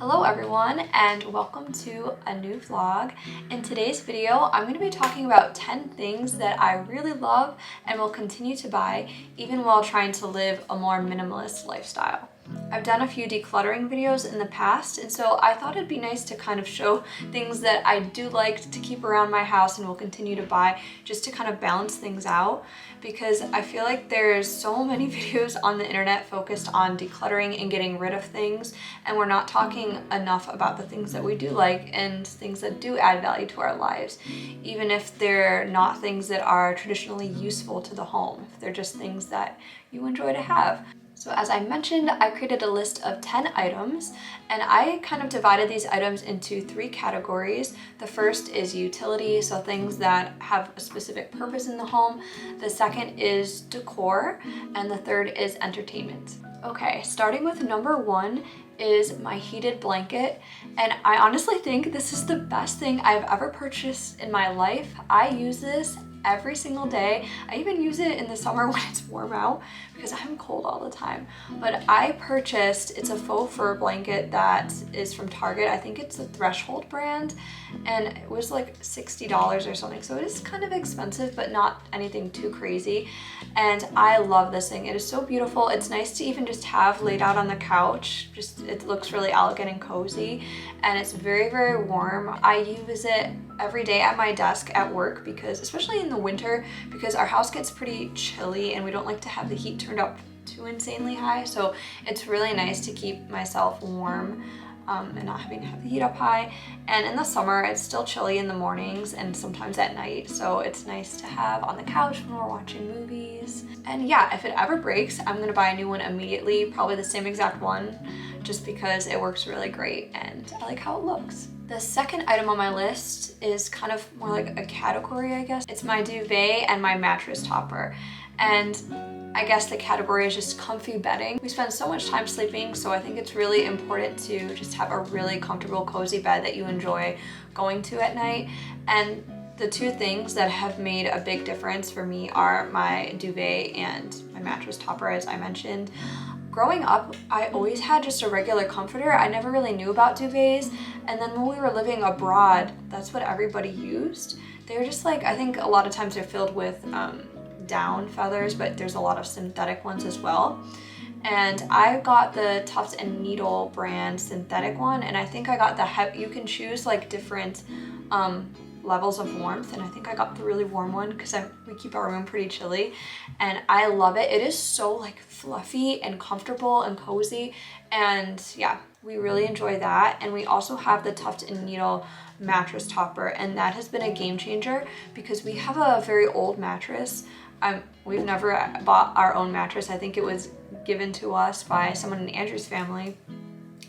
Hello everyone and welcome to a new vlog. In today's video, I'm going to be talking about 10 things that I really love and will continue to buy even while trying to live a more minimalist lifestyle. I've done a few decluttering videos in the past, and so I thought it'd be nice to kind of show things that I do like to keep around my house and will continue to buy just to kind of balance things out, because I feel like there's so many videos on the internet focused on decluttering and getting rid of things, and we're not talking enough about the things that we do like and things that do add value to our lives, even if they're not things that are traditionally useful to the home, if they're just things that you enjoy to have. So as I mentioned, I created a list of 10 items, and I kind of divided these items into 3 categories. The first is utility, so things that have a specific purpose in the home. The second is decor, and the third is entertainment. Okay, starting with number 1 is my heated blanket, and I honestly think this is the best thing I've ever purchased in my life. I use this every single day. I even use it in the summer when it's warm out because I'm cold all the time. But I purchased, it's a faux fur blanket that is from Target. I think it's the Threshold brand, and it was like $60 or something. So it is kind of expensive, but not anything too crazy. And I love this thing. It is so beautiful. It's nice to even just have laid out on the couch. Just, it looks really elegant and cozy, and it's very, very warm. I use it every day at my desk at work, because especially in the winter, because our house gets pretty chilly and we don't like to have the heat turned up too insanely high. So it's really nice to keep myself warm and not having to have the heat up high. And in the summer, it's still chilly in the mornings and sometimes at night. So it's nice to have on the couch when we're watching movies. And yeah, if it ever breaks, I'm gonna buy a new one immediately, probably the same exact one, just because it works really great and I like how it looks. The second item on my list is kind of more like a category, I guess. It's my duvet and my mattress topper. And I guess the category is just comfy bedding. We spend so much time sleeping, so I think it's really important to just have a really comfortable, cozy bed that you enjoy going to at night. And the 2 things that have made a big difference for me are my duvet and my mattress topper, as I mentioned. Growing up, I always had just a regular comforter. I never really knew about duvets. And then when we were living abroad, that's what everybody used. They were just like, I think a lot of times they're filled with down feathers, but there's a lot of synthetic ones as well. And I got the Tuft & Needle brand synthetic one, and I think I got you can choose like different levels of warmth, and I think I got the really warm one because we keep our room pretty chilly, and I love it. It is so like fluffy and comfortable and cozy, and yeah, we really enjoy that. And we also have the Tuft & Needle mattress topper, and that has been a game changer because we have a very old mattress. We've never bought our own mattress. I think it was given to us by someone in Andrew's family.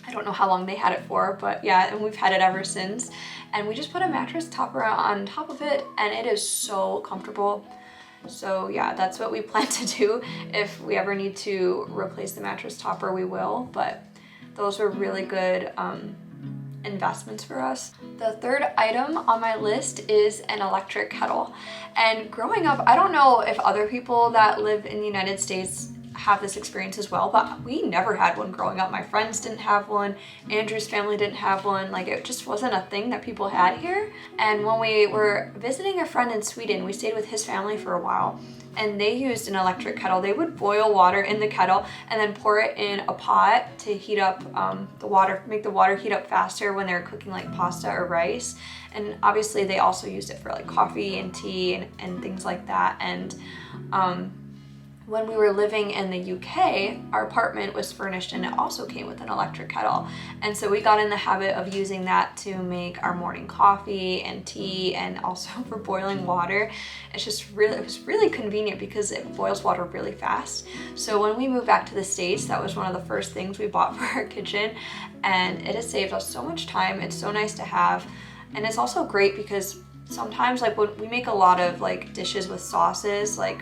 I don't know how long they had it for, but yeah, and we've had it ever since. And we just put a mattress topper on top of it, and it is so comfortable. So yeah, that's what we plan to do. If we ever need to replace the mattress topper, we will, but those are really good investments for us. The third item on my list is an electric kettle. And growing up, I don't know if other people that live in the United States have this experience as well, but we never had one growing up. My friends didn't have one, Andrew's family didn't have one. Like, it just wasn't a thing that people had here. And when we were visiting a friend in Sweden, we stayed with his family for a while, and they used an electric kettle. They would boil water in the kettle and then pour it in a pot to heat up the water, make the water heat up faster when they're cooking like pasta or rice. And obviously they also used it for like coffee and tea and things like that. And when we were living in the UK, our apartment was furnished and it also came with an electric kettle. And so we got in the habit of using that to make our morning coffee and tea, and also for boiling water. It was really convenient because it boils water really fast. So when we moved back to the States, that was one of the first things we bought for our kitchen, and it has saved us so much time. It's so nice to have. And it's also great because sometimes, like, when we make a lot of like dishes with sauces, like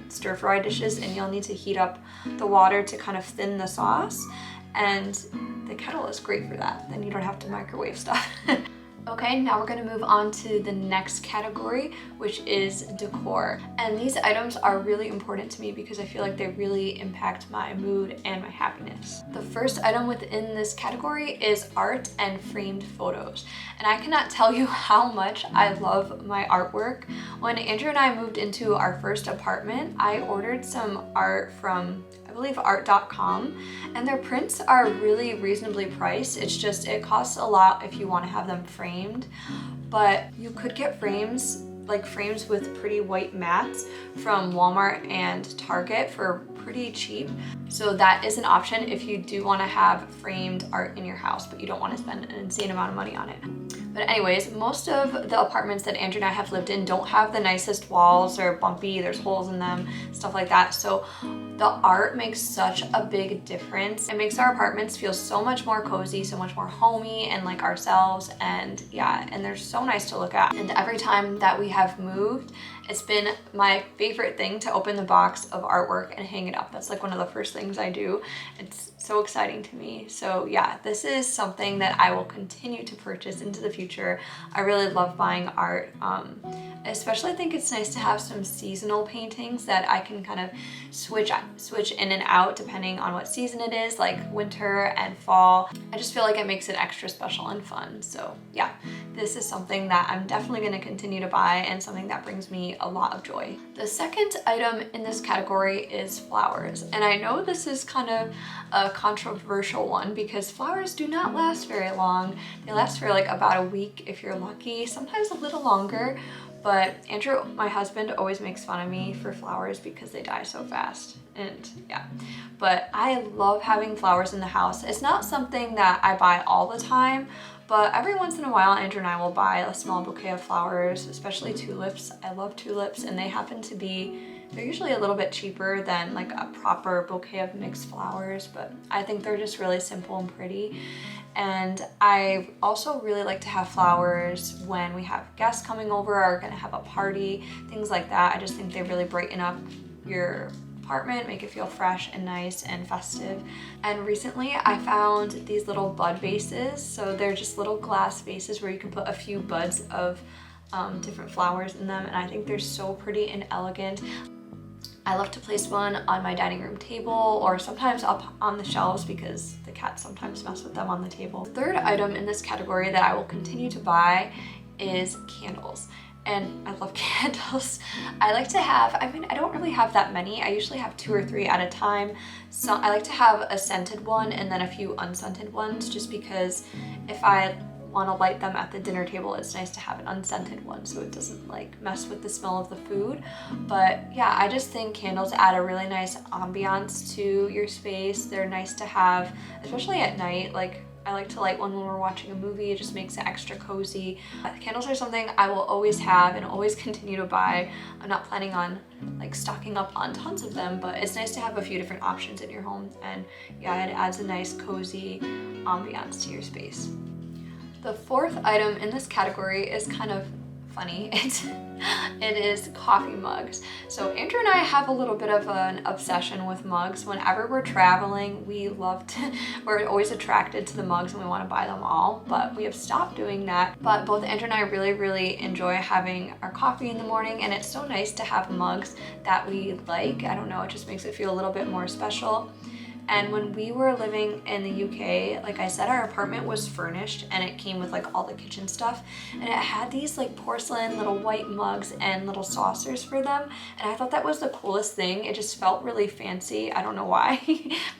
stir-fry dishes, and you'll need to heat up the water to kind of thin the sauce, and the kettle is great for that. Then you don't have to microwave stuff. Okay, now we're gonna move on to the next category, which is decor. And these items are really important to me because I feel like they really impact my mood and my happiness. The first item within this category is art and framed photos. And I cannot tell you how much I love my artwork. When Andrew and I moved into our first apartment, I ordered some art from, I believe, art.com, and their prints are really reasonably priced. It's just, it costs a lot if you want to have them framed, but you could get frames, like frames with pretty white mats from Walmart and Target for pretty cheap. So that is an option if you do want to have framed art in your house, but you don't want to spend an insane amount of money on it. But anyways, most of the apartments that Andrew and I have lived in don't have the nicest walls, or bumpy, there's holes in them, stuff like that. So the art makes such a big difference. It makes our apartments feel so much more cozy, so much more homey and like ourselves. And yeah, and they're so nice to look at. And every time that we have moved, it's been my favorite thing to open the box of artwork and hang it up. That's like one of the first things I do. It's so exciting to me. So yeah, this is something that I will continue to purchase into the future. I really love buying art. Especially I think it's nice to have some seasonal paintings that I can kind of switch in and out depending on what season it is, like winter and fall. I just feel like it makes it extra special and fun. So yeah, this is something that I'm definitely going to continue to buy and something that brings me a lot of joy. The second item in this category is flowers. And I know this is kind of a controversial one because flowers do not last very long. They last for like about a week if you're lucky, sometimes a little longer. But Andrew, my husband, always makes fun of me for flowers because they die so fast. And yeah, but I love having flowers in the house. It's not something that I buy all the time, but every once in a while, Andrew and I will buy a small bouquet of flowers, especially tulips. I love tulips, and they happen to be, they're usually a little bit cheaper than like a proper bouquet of mixed flowers, but I think they're just really simple and pretty. And I also really like to have flowers when we have guests coming over or are gonna have a party, things like that. I just think they really brighten up your apartment, make it feel fresh and nice and festive. And recently I found these little bud vases. So they're just little glass vases where you can put a few buds of different flowers in them, and I think they're so pretty and elegant. I love to place one on my dining room table or sometimes up on the shelves because the cats sometimes mess with them on the table. The third item in this category that I will continue to buy is candles. And I love candles. I like to have, I mean, I don't really have that many. I usually have 2 or 3 at a time. So I like to have a scented one and then a few unscented ones, just because if I want to light them at the dinner table, it's nice to have an unscented one so it doesn't like mess with the smell of the food. But yeah, I just think candles add a really nice ambiance to your space. They're nice to have, especially at night. Like, I like to light one when we're watching a movie. It just makes it extra cozy. Candles are something I will always have and always continue to buy. I'm not planning on like stocking up on tons of them, but it's nice to have a few different options in your home. And yeah, it adds a nice cozy ambiance to your space. The fourth item in this category is kind of funny. It is coffee mugs. So Andrew and I have a little bit of an obsession with mugs. Whenever we're traveling, we're always attracted to the mugs and we want to buy them all, but we have stopped doing that. But both Andrew and I really enjoy having our coffee in the morning, and it's so nice to have mugs that we like. I don't know, it just makes it feel a little bit more special. And when we were living in the UK, like I said, our apartment was furnished and it came with like all the kitchen stuff, and it had these like porcelain little white mugs and little saucers for them, and I thought that was the coolest thing. It just felt really fancy. I don't know why,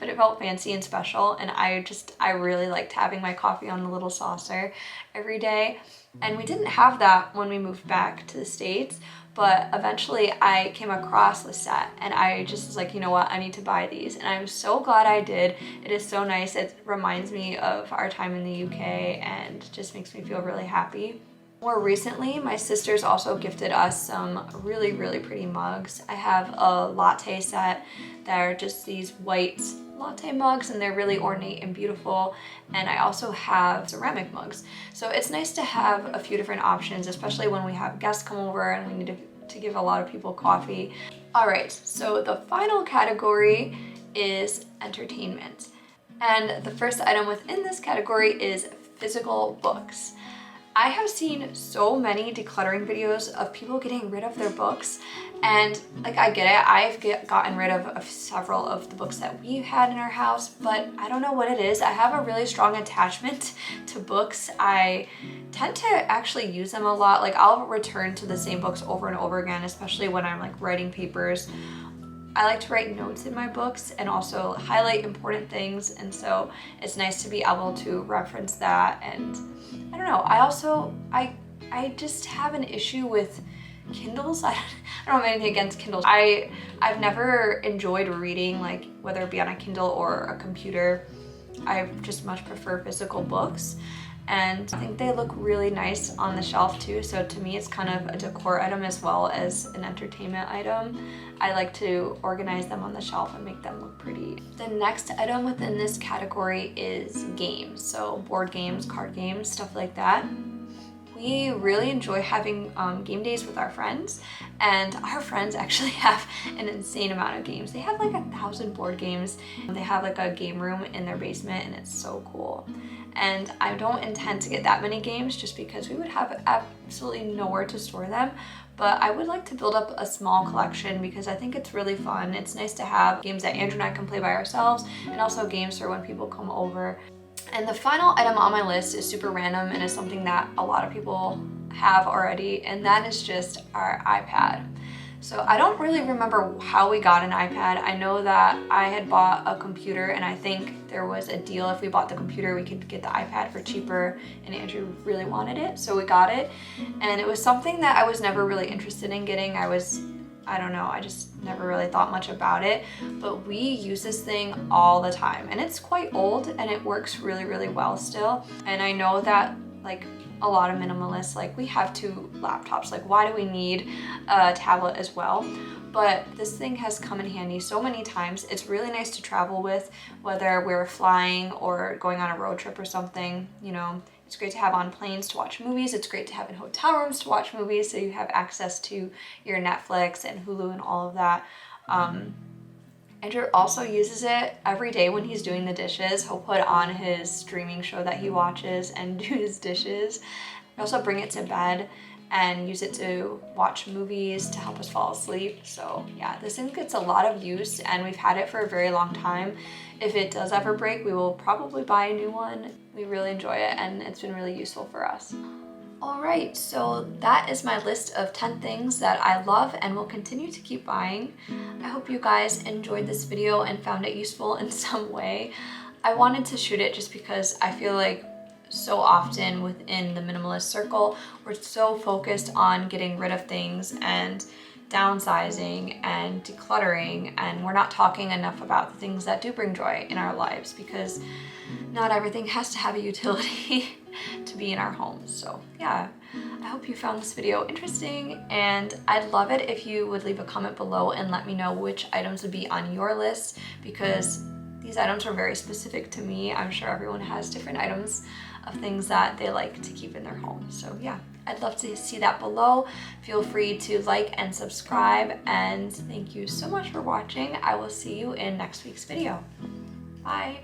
but it felt fancy and special, and I really liked having my coffee on the little saucer every day. And we didn't have that when we moved back to the States, but eventually I came across the set and I just was like, you know what, I need to buy these. And I'm so glad I did. It is so nice. It reminds me of our time in the UK and just makes me feel really happy. More recently, my sisters also gifted us some really pretty mugs. I have a latte set that are just these white latte mugs, and they're really ornate and beautiful. And I also have ceramic mugs. So it's nice to have a few different options, especially when we have guests come over and we need to give a lot of people coffee. All right, so the final category is entertainment. And the first item within this category is physical books. I have seen so many decluttering videos of people getting rid of their books, and like, I get it. I've gotten rid of several of the books that we've had in our house, but I don't know what it is. I have a really strong attachment to books. I tend to actually use them a lot. Like, I'll return to the same books over and over again, especially when I'm like writing papers. I like to write notes in my books and also highlight important things, and so it's nice to be able to reference that. And I don't know, I just have an issue with Kindles. I don't have anything against Kindles. I've never enjoyed reading, like whether it be on a Kindle or a computer. I just much prefer physical books, and I think they look really nice on the shelf too. So to me, it's kind of a decor item as well as an entertainment item. I like to organize them on the shelf and make them look pretty. The next item within this category is games. So board games, card games, stuff like that. We really enjoy having game days with our friends, and our friends actually have an insane amount of games. They have like 1,000 board games. They have like a game room in their basement, and it's so cool. And I don't intend to get that many games just because we would have absolutely nowhere to store them. But I would like to build up a small collection because I think it's really fun. It's nice to have games that Andrew and I can play by ourselves, and also games for when people come over. And the final item on my list is super random and is something that a lot of people have already, and that is just our iPad. So I don't really remember how we got an iPad. I know that I had bought a computer, and I think there was a deal. If we bought the computer, we could get the iPad for cheaper, and Andrew really wanted it, so we got it. And it was something that I was never really interested in getting. I don't know, I just never really thought much about it, but we use this thing all the time, and it's quite old and it works really, really well still. And I know that like a lot of minimalists, like we have 2 laptops, like why do we need a tablet as well? But this thing has come in handy so many times. It's really nice to travel with, whether we're flying or going on a road trip or something, you know. It's great to have on planes to watch movies. It's great to have in hotel rooms to watch movies, so you have access to your Netflix and Hulu and all of that. Andrew also uses it every day when he's doing the dishes. He'll put on his streaming show that he watches and do his dishes. We also bring it to bed and use it to watch movies to help us fall asleep. So yeah, this thing gets a lot of use, and we've had it for a very long time. If it does ever break, we will probably buy a new one. We really enjoy it, and it's been really useful for us. All right, so that is my list of 10 things that I love and will continue to keep buying. I hope you guys enjoyed this video and found it useful in some way. I wanted to shoot it just because I feel like so often within the minimalist circle, we're so focused on getting rid of things and downsizing and decluttering, and we're not talking enough about the things that do bring joy in our lives, because not everything has to have a utility to be in our homes. So yeah, I hope you found this video interesting, and I'd love it if you would leave a comment below and let me know which items would be on your list, because these items are very specific to me. I'm sure everyone has different items of things that they like to keep in their home. So yeah, I'd love to see that below. Feel free to like and subscribe, and thank you so much for watching. I will see you in next week's video. Bye.